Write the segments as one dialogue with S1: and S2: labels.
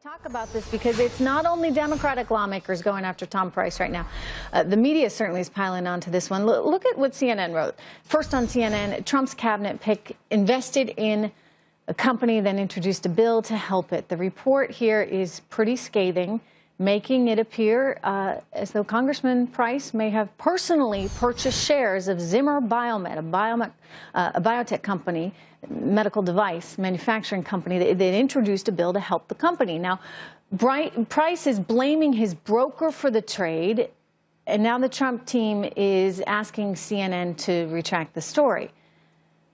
S1: Talk about this because it's not only Democratic lawmakers going after Tom Price right now. The media certainly is piling onto this one. Look at what CNN wrote. First on CNN, Trump's cabinet pick invested in a company, then introduced a bill to help it. The report here is pretty scathing, making it appear as though Congressman Price may have personally purchased shares of Zimmer Biomet, a biotech company, medical device manufacturing company. They introduced a bill to help the company. Now, Price is blaming his broker for the trade, and now the Trump team is asking CNN to retract the story.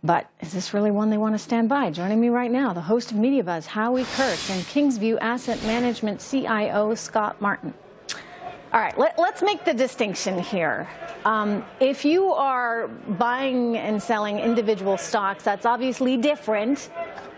S1: But is this really one they want to stand by? Joining me right now, the host of Media Buzz, Howie Kurtz, and Kingsview Asset Management CIO, Scott Martin. All right, let's make the distinction here. If you are buying and selling individual stocks, that's obviously different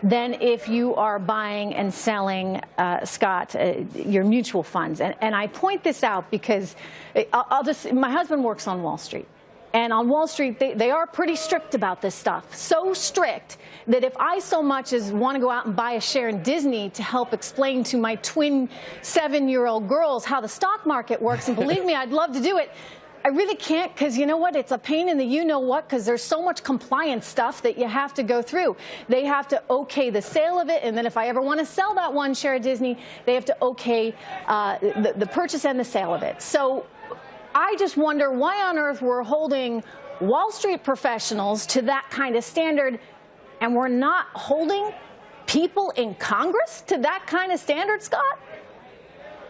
S1: than if you are buying and selling, Scott, your mutual funds. And I point this out because my husband works on Wall Street. And on Wall Street, they are pretty strict about this stuff. So strict that if I so much as want to go out and buy a share in Disney to help explain to my twin 7-year-old girls how the stock market works, and believe me, I'd love to do it, I really can't, because you know what? It's a pain in the you-know-what, because there's so much compliance stuff that you have to go through. They have to okay the sale of it, and then if I ever want to sell that one share of Disney, they have to okay the purchase and the sale of it. So I just wonder why on earth we're holding Wall Street professionals to that kind of standard, and we're not holding people in Congress to that kind of standard, Scott?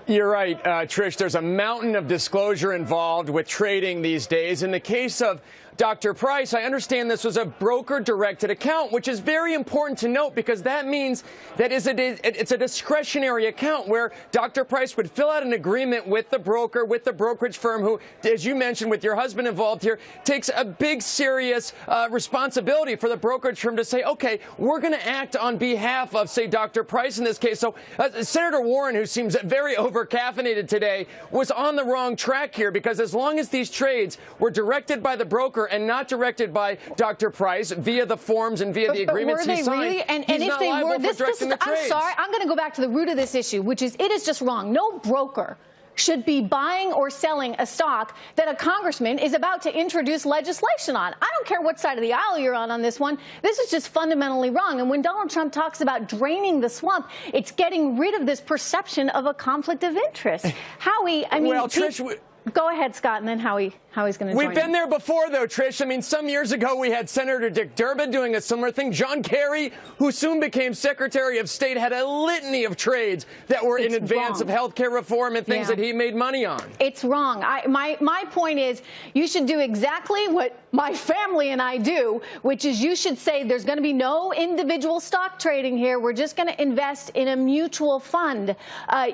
S2: You're right, Trish. There's a mountain of disclosure involved with trading these days. In the case of Dr. Price, I understand this was a broker-directed account, which is very important to note because that means that it's a discretionary account where Dr. Price would fill out an agreement with the broker, with the brokerage firm who, as you mentioned, with your husband involved here, takes a big, serious responsibility for the brokerage firm to say, okay, we're going to act on behalf of, say, Dr. Price in this case. So Senator Warren, who seems very over-caffeinated today, was on the wrong track here because as long as these trades were directed by the broker and not directed by Dr. Price via the forms and via the agreements he signed,
S1: really? And
S2: he's
S1: if
S2: not
S1: they
S2: liable
S1: were,
S2: for directing the trades.
S1: I'm sorry, I'm going to go back to the root of this issue, which is it is just wrong. No broker should be buying or selling a stock that a congressman is about to introduce legislation on. I don't care what side of the aisle you're on this one. This is just fundamentally wrong. And when Donald Trump talks about draining the swamp, it's getting rid of this perception of a conflict of interest. Howie, I mean,
S2: well, Trish,
S1: go ahead, Scott, and then Howie's going to join
S2: We've been there before, though, Trish. I mean, some years ago, we had Senator Dick Durbin doing a similar thing. John Kerry, who soon became Secretary of State, had a litany of trades that were in advance of health care reform and things that he made money on.
S1: It's wrong. My point is you should do exactly what my family and I do, which is you should say there's going to be no individual stock trading here. We're just going to invest in a mutual fund.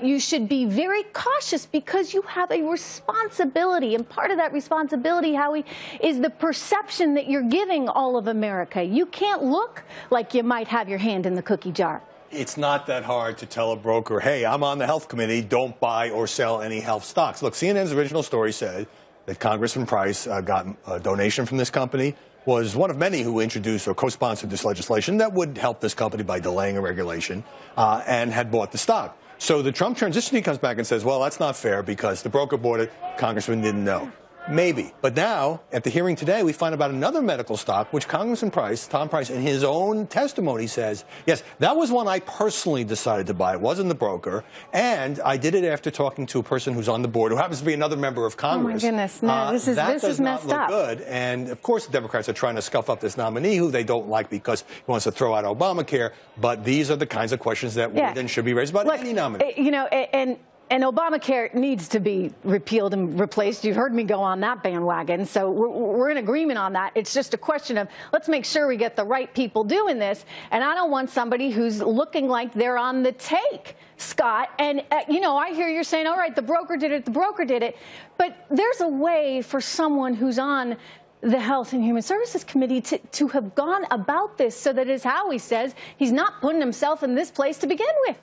S1: You should be very cautious because you have a responsibility, and part of that responsibility, Howie, is the perception that you're giving all of America. You can't look like you might have your hand in the cookie jar.
S3: It's not that hard to tell a broker, hey, I'm on the health committee, don't buy or sell any health stocks. Look, CNN's original story said that Congressman Price got a donation from this company, was one of many who introduced or co-sponsored this legislation that would help this company by delaying a regulation, and had bought the stock. So the Trump transition team comes back and says, well, that's not fair because the broker bought it, Congressman didn't know. Maybe. But now, at the hearing today, we find about another medical stock, which Congressman Price, Tom Price, in his own testimony says, yes, that was one I personally decided to buy. It wasn't the broker. And I did it after talking to a person who's on the board, who happens to be another member of Congress.
S1: Oh, my goodness. No, this is messed up.
S3: Good. And, of course, the Democrats are trying to scuff up this nominee who they don't like because he wants to throw out Obamacare. But these are the kinds of questions that would and should be raised by any nominee.
S1: You know, and Obamacare needs to be repealed and replaced. You've heard me go on that bandwagon. So we're in agreement on that. It's just a question of let's make sure we get the right people doing this. And I don't want somebody who's looking like they're on the take, Scott. And, you know, I hear you're saying, all right, the broker did it, the broker did it. But there's a way for someone who's on the Health and Human Services Committee to have gone about this so that, as Howie says, he's not putting himself in this place to begin with.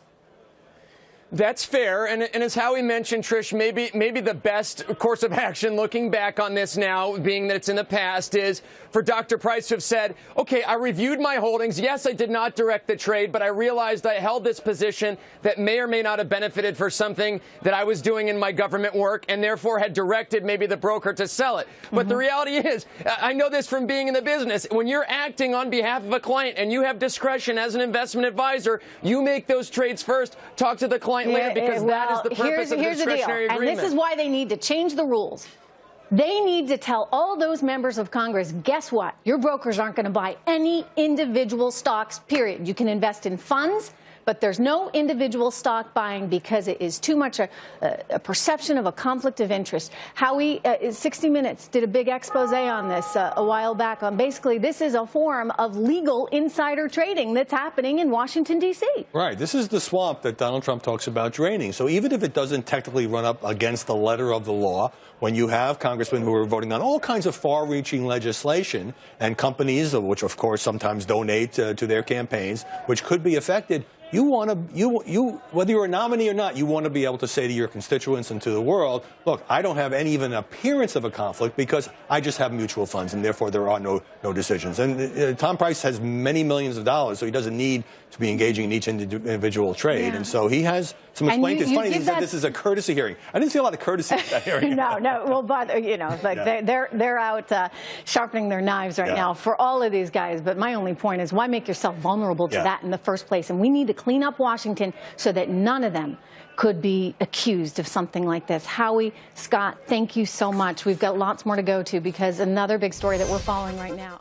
S2: That's fair, and as Howie mentioned, Trish, maybe the best course of action looking back on this now, being that it's in the past, is for Dr. Price to have said, okay, I reviewed my holdings. Yes, I did not direct the trade, but I realized I held this position that may or may not have benefited for something that I was doing in my government work, and therefore had directed maybe the broker to sell it. But the reality is, I know this from being in the business, when you're acting on behalf of a client and you have discretion as an investment advisor, you make those trades first, talk to the client later, because that is the purpose of the discretionary agreement.
S1: And this is why they need to change the rules. They need to tell all those members of Congress, guess what? Your brokers aren't going to buy any individual stocks, period. You can invest in funds, but there's no individual stock buying because it is too much a perception of a conflict of interest. Howie, 60 Minutes did a big expose on this a while back on basically this is a form of legal insider trading that's happening in Washington, D.C.
S3: Right. This is the swamp that Donald Trump talks about draining. So even if it doesn't technically run up against the letter of the law, when you have congressmen who are voting on all kinds of far-reaching legislation and companies, which of course sometimes donate to their campaigns, which could be affected, you want to, whether you're a nominee or not, you want to be able to say to your constituents and to the world, look, I don't have any even appearance of a conflict because I just have mutual funds and therefore there are no decisions. And Tom Price has many millions of dollars, so he doesn't need to be engaging in each individual trade. Yeah. And so he has some explaining. It's funny that this is a courtesy hearing. I didn't see a lot of courtesy at that hearing.
S1: No. Well, but, you know, like they're out sharpening their knives right now for all of these guys. But my only point is, why make yourself vulnerable to that in the first place? And we need to clean up Washington so that none of them could be accused of something like this. Howie, Scott, thank you so much. We've got lots more to go to because another big story that we're following right now.